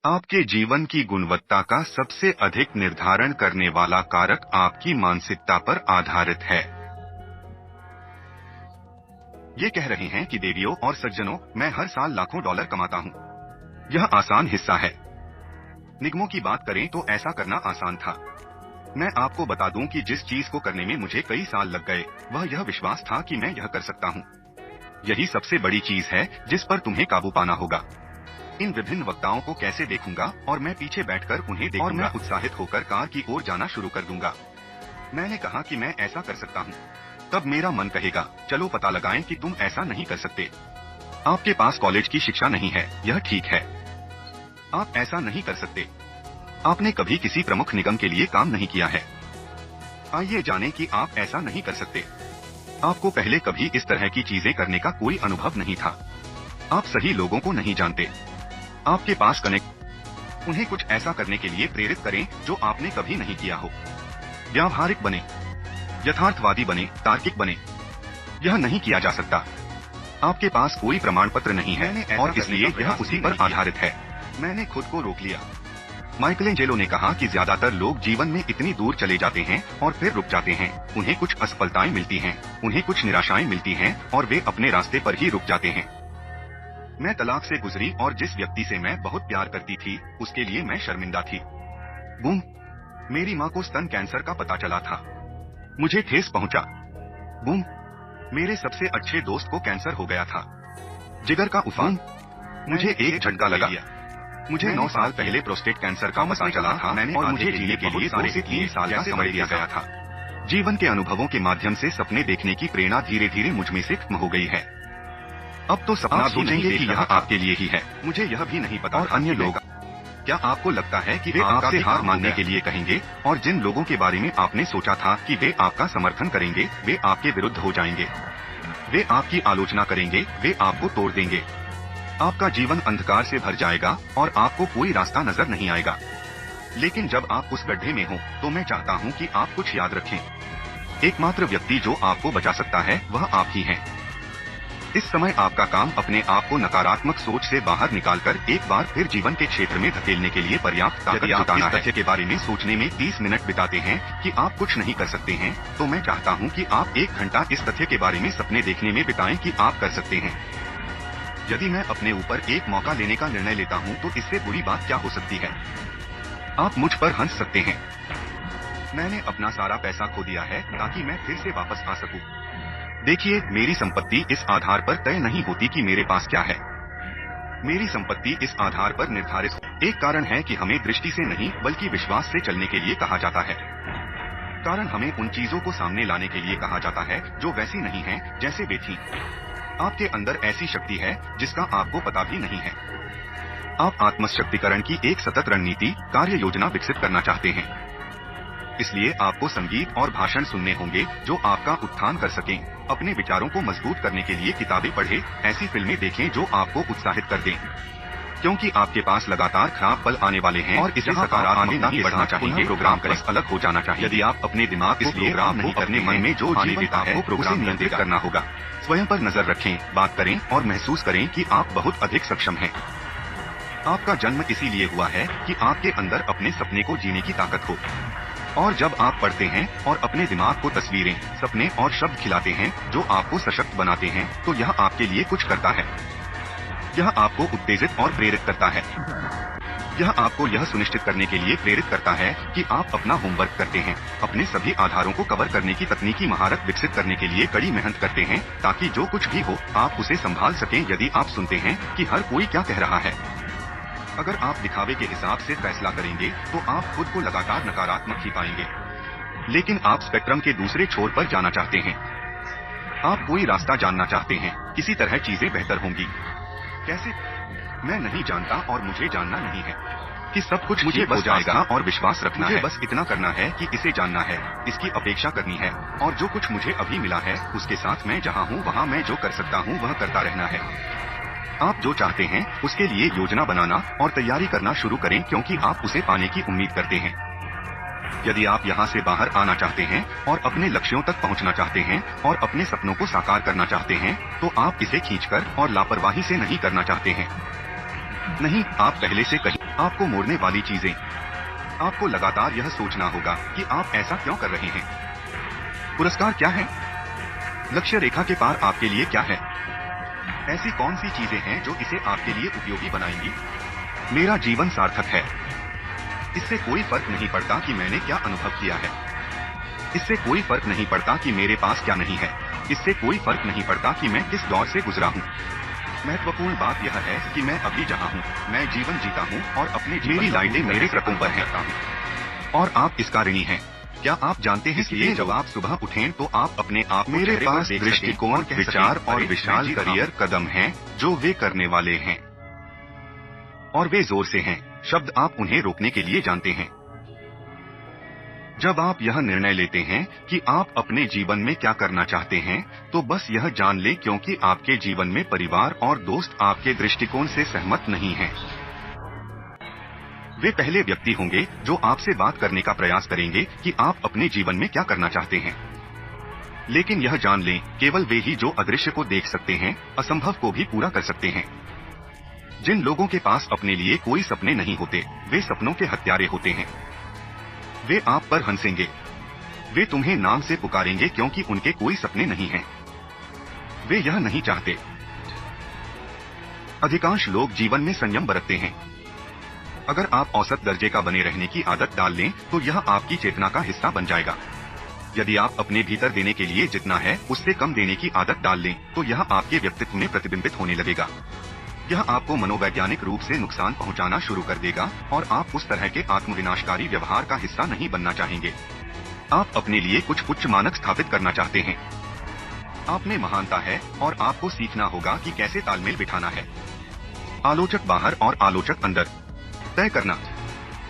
आपके जीवन की गुणवत्ता का सबसे अधिक निर्धारण करने वाला कारक आपकी मानसिकता पर आधारित है। ये कह रहे हैं कि देवियों और सज्जनों, मैं हर साल लाखों डॉलर कमाता हूँ। यह आसान हिस्सा है। निगमों की बात करें तो ऐसा करना आसान था। मैं आपको बता दूं कि जिस चीज को करने में मुझे कई साल लग गए, वह यह विश्वास था कि मैं यह कर सकता हूँ। यही सबसे बड़ी चीज है जिस पर तुम्हें काबू पाना होगा। इन विभिन्न वक्ताओं को कैसे देखूंगा और मैं पीछे बैठकर उन्हें देखूंगा और मैं उत्साहित होकर कार की ओर जाना शुरू कर दूंगा। मैंने कहा कि मैं ऐसा कर सकता हूँ। तब मेरा मन कहेगा, चलो पता लगाएं कि तुम ऐसा नहीं कर सकते। आपके पास कॉलेज की शिक्षा नहीं है, यह ठीक है। आप ऐसा नहीं कर सकते। आपने कभी किसी प्रमुख निगम के लिए काम नहीं किया है। आइए जानें कि आप ऐसा नहीं कर सकते। आपको पहले कभी इस तरह की चीजें करने का कोई अनुभव नहीं था। आप सही लोगों को नहीं जानते। आपके पास कनेक्ट। उन्हें कुछ ऐसा करने के लिए प्रेरित करें जो आपने कभी नहीं किया हो। व्यावहारिक बने, यथार्थवादी बने, तार्किक बने। यह नहीं किया जा सकता। आपके पास कोई प्रमाण पत्र नहीं है और इसलिए यह उसी पर आधारित है। मैंने खुद को रोक लिया। माइकलेंजेलो ने कहा कि ज्यादातर लोग जीवन में इतनी दूर चले जाते हैं और फिर रुक जाते हैं। उन्हें कुछ असफलताएं मिलती हैं, उन्हें कुछ निराशाएं मिलती हैं और वे अपने रास्ते पर ही रुक जाते हैं। मैं तलाक से गुजरी और जिस व्यक्ति से मैं बहुत प्यार करती थी, उसके लिए मैं शर्मिंदा थी। बूम! मेरी माँ को स्तन कैंसर का पता चला था। मुझे ठेस पहुंचा। बूम! मेरे सबसे अच्छे दोस्त को कैंसर हो गया था। जिगर का उफान! मुझे एक झटका लगा। मुझे 9 साल पहले प्रोस्टेट कैंसर का पता चला था और मुझे जीने के लिए 2 से 3 साल का समय दिया गया था। जीवन के अनुभवों के माध्यम से सपने देखने की प्रेरणा धीरे धीरे मुझ में से खत्म हो गई है। अब तो सपना सोचेंगे कि यह आपके लिए ही है। मुझे यह भी नहीं पता और अन्य लोग। क्या आपको लगता है कि वे आपसे हार मानने के लिए कहेंगे और जिन लोगों के बारे में आपने सोचा था कि वे आपका समर्थन करेंगे, वे आपके विरुद्ध हो जाएंगे। वे आपकी आलोचना करेंगे, वे आपको तोड़ देंगे। आपका जीवन अंधकार से भर जाएगा और आपको कोई रास्ता नजर नहीं आएगा। लेकिन जब आप उस गड्ढे में हो, तो मैं चाहता हूँ कि आप कुछ याद रखें। एकमात्र व्यक्ति जो आपको बचा सकता है वह आप ही हैं। इस समय आपका काम अपने आप को नकारात्मक सोच से बाहर निकालकर एक बार फिर जीवन के क्षेत्र में धकेलने के लिए पर्याप्त ताकत जुटाना है। तथ्य के बारे में सोचने में 30 मिनट बिताते हैं कि आप कुछ नहीं कर सकते हैं, तो मैं चाहता हूं कि आप 1 घंटा इस तथ्य के बारे में सपने देखने में बिताएं कि आप कर सकते हैं। यदि मैं अपने ऊपर एक मौका लेने का निर्णय लेता हूं, तो इससे बुरी बात क्या हो सकती है? आप मुझ पर हंस सकते हैं। मैंने अपना सारा पैसा खो दिया है ताकि मैं फिर से वापस आ सकूं। देखिए, मेरी संपत्ति इस आधार पर तय नहीं होती कि मेरे पास क्या है। मेरी संपत्ति इस आधार पर निर्धारित है। एक कारण है कि हमें दृष्टि से नहीं बल्कि विश्वास से चलने के लिए कहा जाता है। कारण हमें उन चीजों को सामने लाने के लिए कहा जाता है जो वैसी नहीं है जैसे वे थीं। आपके अंदर ऐसी शक्ति है जिसका आपको पता भी नहीं है। आप आत्मशक्तिकरण की एक सतत रणनीति, कार्य योजना विकसित करना चाहते हैं। इसलिए आपको संगीत और भाषण सुनने होंगे जो आपका उत्थान कर सकें। अपने विचारों को मजबूत करने के लिए किताबें पढ़ें, ऐसी फिल्में देखें जो आपको उत्साहित कर दें। क्योंकि आपके पास लगातार खराब पल आने वाले हैं और इसे सकारात्मकता के बढ़ना चाहिए। प्रोग्राम का अलग हो जाना चाहिए। यदि आप अपने दिमाग को प्रोग्राम नहीं करने मन में जो आने देता है, प्रोग्राम नियंत्रित करना होगा। स्वयं पर नजर रखें, बात करें और महसूस करें कि आप बहुत अधिक सक्षम हैं। आपका जन्म इसीलिए हुआ है कि आपके अंदर अपने सपने को जीने की ताकत हो। और जब आप पढ़ते हैं और अपने दिमाग को तस्वीरें, सपने और शब्द खिलाते हैं जो आपको सशक्त बनाते हैं, तो यह आपके लिए कुछ करता है। यह आपको उत्तेजित और प्रेरित करता है। यह आपको यह सुनिश्चित करने के लिए प्रेरित करता है कि आप अपना होमवर्क करते हैं, अपने सभी आधारों को कवर करने की तकनीकी महारत विकसित करने के लिए कड़ी मेहनत करते हैं, ताकि जो कुछ भी हो आप उसे संभाल सकें। यदि आप सुनते हैं कि हर कोई क्या कह रहा है, अगर आप दिखावे के हिसाब से फैसला करेंगे तो आप खुद को लगातार नकारात्मक ही पाएंगे। लेकिन आप स्पेक्ट्रम के दूसरे छोर पर जाना चाहते हैं। आप कोई रास्ता जानना चाहते हैं, किसी तरह चीजें बेहतर होंगी। कैसे? मैं नहीं जानता और मुझे जानना नहीं है कि सब कुछ मुझे बस जाएगा और विश्वास रखना है। बस इतना करना है कि इसे जानना है, इसकी अपेक्षा करनी है और जो कुछ मुझे अभी मिला है उसके साथ मैं जहाँ हूँ वहाँ मैं जो कर सकता हूँ वह करता रहना है। आप जो चाहते हैं उसके लिए योजना बनाना और तैयारी करना शुरू करें, क्योंकि आप उसे पाने की उम्मीद करते हैं। यदि आप यहाँ से बाहर आना चाहते हैं और अपने लक्ष्यों तक पहुँचना चाहते हैं और अपने सपनों को साकार करना चाहते हैं, तो आप इसे खींचकर और लापरवाही से नहीं करना चाहते हैं। नहीं, आप पहले से कहीं आपको मोड़ने वाली चीजें। आपको लगातार यह सोचना होगा कि आप ऐसा क्यों कर रहे हैं। पुरस्कार क्या है? लक्ष्य रेखा के पार आपके लिए क्या है? ऐसी कौन सी चीजें हैं जो इसे आपके लिए उपयोगी बनाएंगी? मेरा जीवन सार्थक है। इससे कोई फर्क नहीं पड़ता कि मैंने क्या अनुभव किया है। इससे कोई फर्क नहीं पड़ता कि मेरे पास क्या नहीं है। इससे कोई फर्क नहीं पड़ता कि मैं किस दौर से गुजरा हूँ। महत्वपूर्ण बात यह है कि मैं अभी जहाँ हूँ, मैं जीवन जीता हूँ और अपने मेरी लाइटें मेरे ट्रकों पर हैं और आप इसका ऋणी हैं। क्या आप जानते हैं कि जब आप सुबह उठें तो आप अपने आप मेरे पास दृष्टिकोण, विचार और विशाल करियर कदम हैं जो वे करने वाले हैं और वे जोर से हैं। शब्द आप उन्हें रोकने के लिए जानते हैं। जब आप यह निर्णय लेते हैं कि आप अपने जीवन में क्या करना चाहते हैं, तो बस यह जान लें क्योंकि आपके जीवन में परिवार और दोस्त आपके दृष्टिकोण से सहमत नहीं हैं। वे पहले व्यक्ति होंगे जो आपसे बात करने का प्रयास करेंगे कि आप अपने जीवन में क्या करना चाहते हैं। लेकिन यह जान लें, केवल वे ही जो अदृश्य को देख सकते हैं, असंभव को भी पूरा कर सकते हैं। जिन लोगों के पास अपने लिए कोई सपने नहीं होते, वे सपनों के हत्यारे होते हैं। वे आप पर हंसेंगे। वे तुम्हें नाम से पुकारेंगे क्योंकि उनके कोई सपने नहीं हैं। वे यह नहीं चाहते। अधिकांश लोग जीवन में संयम बरतते हैं। अगर आप औसत दर्जे का बने रहने की आदत डाल लें, तो यह आपकी चेतना का हिस्सा बन जाएगा। यदि आप अपने भीतर देने के लिए जितना है उससे कम देने की आदत डाल लें, तो यह आपके व्यक्तित्व में प्रतिबिंबित होने लगेगा। यह आपको मनोवैज्ञानिक रूप से नुकसान पहुंचाना शुरू कर देगा और आप उस तरह के आत्मविनाशकारी व्यवहार का हिस्सा नहीं बनना चाहेंगे। आप अपने लिए कुछ उच्च मानक स्थापित करना चाहते हैं। आप में महानता है और आपको सीखना होगा कि कैसे तालमेल बिठाना है। आलोचक बाहर और आलोचक अंदर तय करना।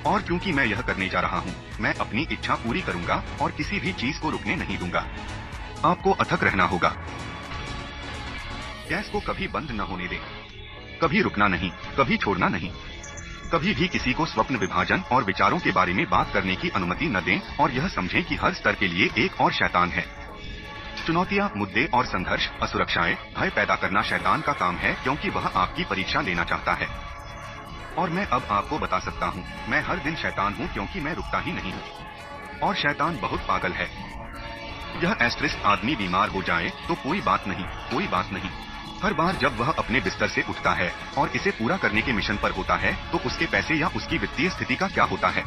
और क्योंकि मैं यह करने जा रहा हूँ, मैं अपनी इच्छा पूरी करूंगा और किसी भी चीज को रुकने नहीं दूंगा। आपको अथक रहना होगा। गैस को कभी बंद न होने दें। कभी रुकना नहीं, कभी छोड़ना नहीं। कभी भी किसी को स्वप्न विभाजन और विचारों के बारे में बात करने की अनुमति न दें और यह समझें कि हर स्तर के लिए एक और शैतान है। चुनौतियां, मुद्दे और संघर्ष, असुरक्षाएं, भय पैदा करना शैतान का काम है क्योंकि वह आपकी परीक्षा लेना चाहता है। और मैं अब आपको बता सकता हूँ, मैं हर दिन शैतान हूँ क्योंकि मैं रुकता ही नहीं हूँ। और शैतान बहुत पागल है। यह एस्ट्रिस्ट आदमी बीमार हो जाए तो कोई बात नहीं, कोई बात नहीं। हर बार जब वह अपने बिस्तर से उठता है और इसे पूरा करने के मिशन पर होता है, तो उसके पैसे या उसकी वित्तीय स्थिति का क्या होता है।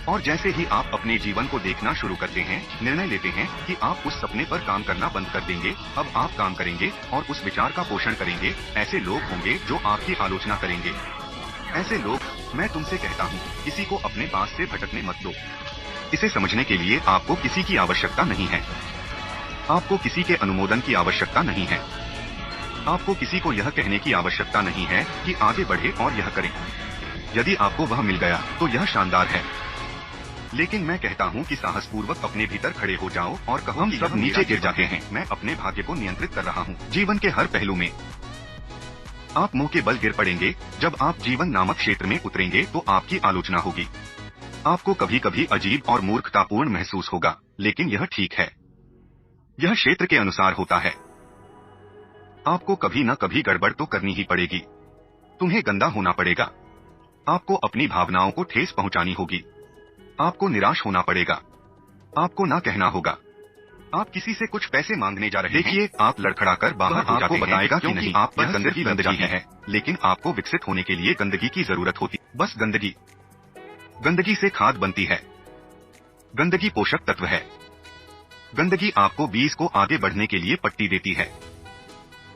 और जैसे ही आप अपने जीवन को देखना शुरू करते हैं, निर्णय लेते हैं कि आप उस सपने पर काम करना बंद कर देंगे, अब आप काम करेंगे और उस विचार का पोषण करेंगे। ऐसे लोग होंगे जो आपकी आलोचना करेंगे। ऐसे लोग, मैं तुमसे कहता हूँ, किसी को अपने पास से भटकने मत दो। इसे समझने के लिए आपको किसी की आवश्यकता नहीं है। आपको किसी के अनुमोदन की आवश्यकता नहीं है। आपको किसी को यह कहने की आवश्यकता नहीं है कि आगे बढ़े और यह करें। यदि आपको वह मिल गया तो यह शानदार है। लेकिन मैं कहता हूँ कि साहसपूर्वक अपने भीतर खड़े हो जाओ और कहो, हम सब नीचे गिर जाते हैं। मैं अपने भाग्य को नियंत्रित कर रहा हूँ। जीवन के हर पहलू में आप मुंह के बल गिर पड़ेंगे। जब आप जीवन नामक क्षेत्र में उतरेंगे तो आपकी आलोचना होगी। आपको कभी कभी अजीब और मूर्खतापूर्ण महसूस होगा, लेकिन यह ठीक है। यह क्षेत्र के अनुसार होता है। आपको कभी न कभी गड़बड़ तो करनी ही पड़ेगी। तुम्हें गंदा होना पड़ेगा। आपको अपनी भावनाओं को ठेस पहुंचानी होगी। आपको निराश होना पड़ेगा। आपको ना कहना होगा। आप किसी से कुछ पैसे मांगने जा रहे हैं। देखिए, आप लड़खड़ाकर बाहर हो जाते हैं, बताएगा कि नहीं, आप पर गंदगी है। लेकिन आपको विकसित होने के लिए गंदगी की जरूरत होती। बस गंदगी। गंदगी से खाद बनती है। गंदगी पोषक तत्व है। गंदगी आपको बीज को आगे बढ़ने के लिए पट्टी देती है।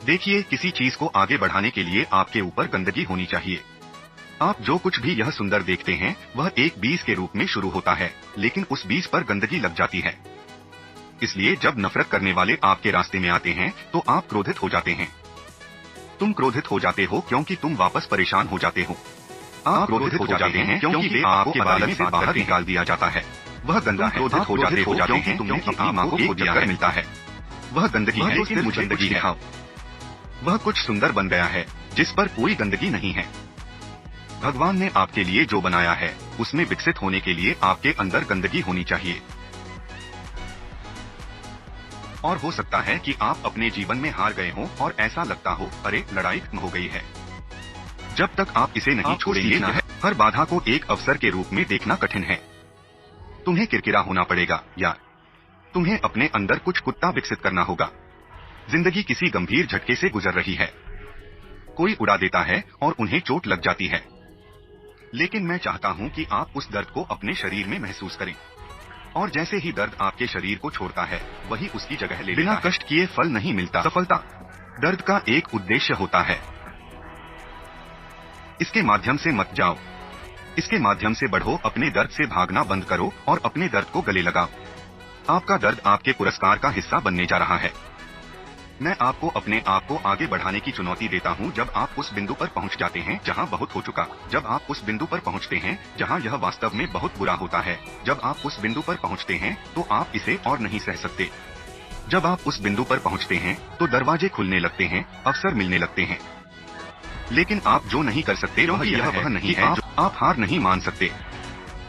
देखिए, किसी चीज को आगे बढ़ाने के लिए आपके ऊपर गंदगी होनी चाहिए। आप जो कुछ भी यह सुंदर देखते हैं, वह एक बीज के रूप में शुरू होता है, लेकिन उस बीज पर गंदगी लग जाती है। इसलिए जब नफरत करने वाले आपके रास्ते में आते हैं, तो आप क्रोधित हो जाते हैं। तुम क्रोधित हो जाते हो क्योंकि तुम वापस परेशान हो जाते हो। आप क्रोधित हो जाते हैं क्योंकि वे आपको अदालत से बाहर निकाल दिया जाता है। वह गंदा है। क्रोधित हो जाते हो क्योंकि तुमने अपनी माँ को एक चक्कर मिलता है। वह गंदगी है, लेकिन मुझे गंदगी दिखाओ। वह कुछ सुंदर बन गया है जिस पर कोई गंदगी नहीं है। भगवान ने आपके लिए जो बनाया है, उसमें विकसित होने के लिए आपके अंदर गंदगी होनी चाहिए। और हो सकता है कि आप अपने जीवन में हार गए हों और ऐसा लगता हो, अरे लड़ाई खत्म हो गई है। जब तक आप इसे नहीं छोड़ेंगे, हर बाधा को एक अवसर के रूप में देखना कठिन है। तुम्हें किरकिरा होना पड़ेगा यार। तुम्हें अपने अंदर कुछ कुत्ता विकसित करना होगा। जिंदगी किसी गंभीर झटके से गुजर रही है। कोई उड़ा देता है और उन्हें चोट लग जाती है। लेकिन मैं चाहता हूं कि आप उस दर्द को अपने शरीर में महसूस करें। और जैसे ही दर्द आपके शरीर को छोड़ता है, वही उसकी जगह ले लेता है। बिना कष्ट किए फल नहीं मिलता सफलता। दर्द का एक उद्देश्य होता है। इसके माध्यम से मत जाओ, इसके माध्यम से बढ़ो। अपने दर्द से भागना बंद करो और अपने दर्द को गले लगाओ। आपका दर्द आपके पुरस्कार का हिस्सा बनने जा रहा है। मैं आपको अपने आप को आगे बढ़ाने की चुनौती देता हूं। जब आप उस बिंदु पर पहुंच जाते हैं जहां बहुत हो चुका, जब आप उस बिंदु पर पहुंचते हैं जहां यह वास्तव में बहुत बुरा होता है, जब आप उस बिंदु पर पहुंचते हैं तो आप इसे और नहीं सह सकते। जब आप उस बिंदु पर पहुंचते हैं तो दरवाजे खुलने लगते हैं, अवसर मिलने लगते हैं। लेकिन आप जो नहीं कर सकते वह नहीं है, आप हार नहीं मान सकते।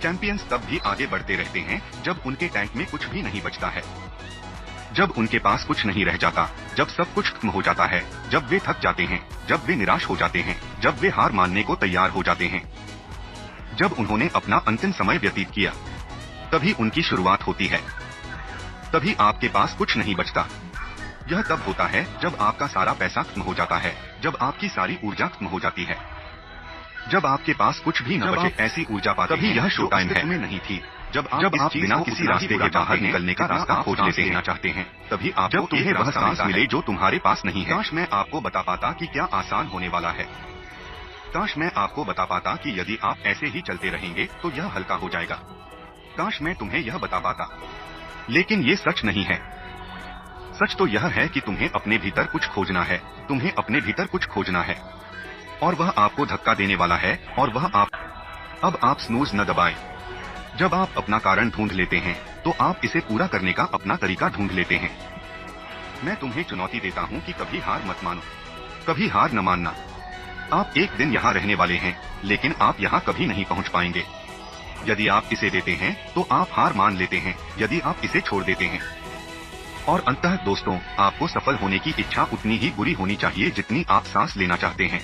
चैंपियंस तब भी आगे बढ़ते रहते हैं जब उनके टैंक में कुछ भी नहीं बचता है, जब उनके पास कुछ नहीं रह जाता, जब सब कुछ खत्म हो जाता है, जब वे थक जाते हैं, जब वे निराश हो जाते हैं, जब वे हार मानने को तैयार हो जाते हैं, जब उन्होंने अपना अंतिम समय व्यतीत किया, तभी उनकी शुरुआत होती है। तभी आपके पास कुछ नहीं बचता। यह तब होता है जब आपका सारा पैसा खत्म हो जाता है, जब आपकी सारी ऊर्जा खत्म हो जाती है, जब आपके पास कुछ भी न बचे। ऐसी ऊर्जा पाते तभी यह शो टाइम है में नहीं थी। जब आप बिना किसी रास्ते के बाहर निकलने का रास्ता खोज लेना चाहते हैं, तभी आप जब तुम्हें वह सांस मिले जो तुम्हारे पास नहीं है। काश मैं आपको बता पाता कि क्या आसान होने वाला है। काश मैं आपको बता पाता कि यदि आप ऐसे ही चलते रहेंगे तो यह हल्का हो जाएगा। काश मैं तुम्हें यह बता पाता, लेकिन ये सच नहीं है। सच तो यह है कि तुम्हें अपने भीतर कुछ खोजना है, तुम्हें अपने भीतर कुछ खोजना है, और वह आपको धक्का देने वाला है, और वह अब आप स्नूज न दबाएं। जब आप अपना कारण ढूंढ लेते हैं तो आप इसे पूरा करने का अपना तरीका ढूंढ लेते हैं। मैं तुम्हें चुनौती देता हूं कि कभी हार मत मानो, कभी हार न मानना। आप एक दिन यहाँ रहने वाले हैं, लेकिन आप यहाँ कभी नहीं पहुँच पाएंगे। यदि आप इसे देते हैं तो आप हार मान लेते हैं, यदि आप इसे छोड़ देते हैं। और अंततः दोस्तों, आपको सफल होने की इच्छा उतनी ही बुरी होनी चाहिए जितनी आप सांस लेना चाहते हैं।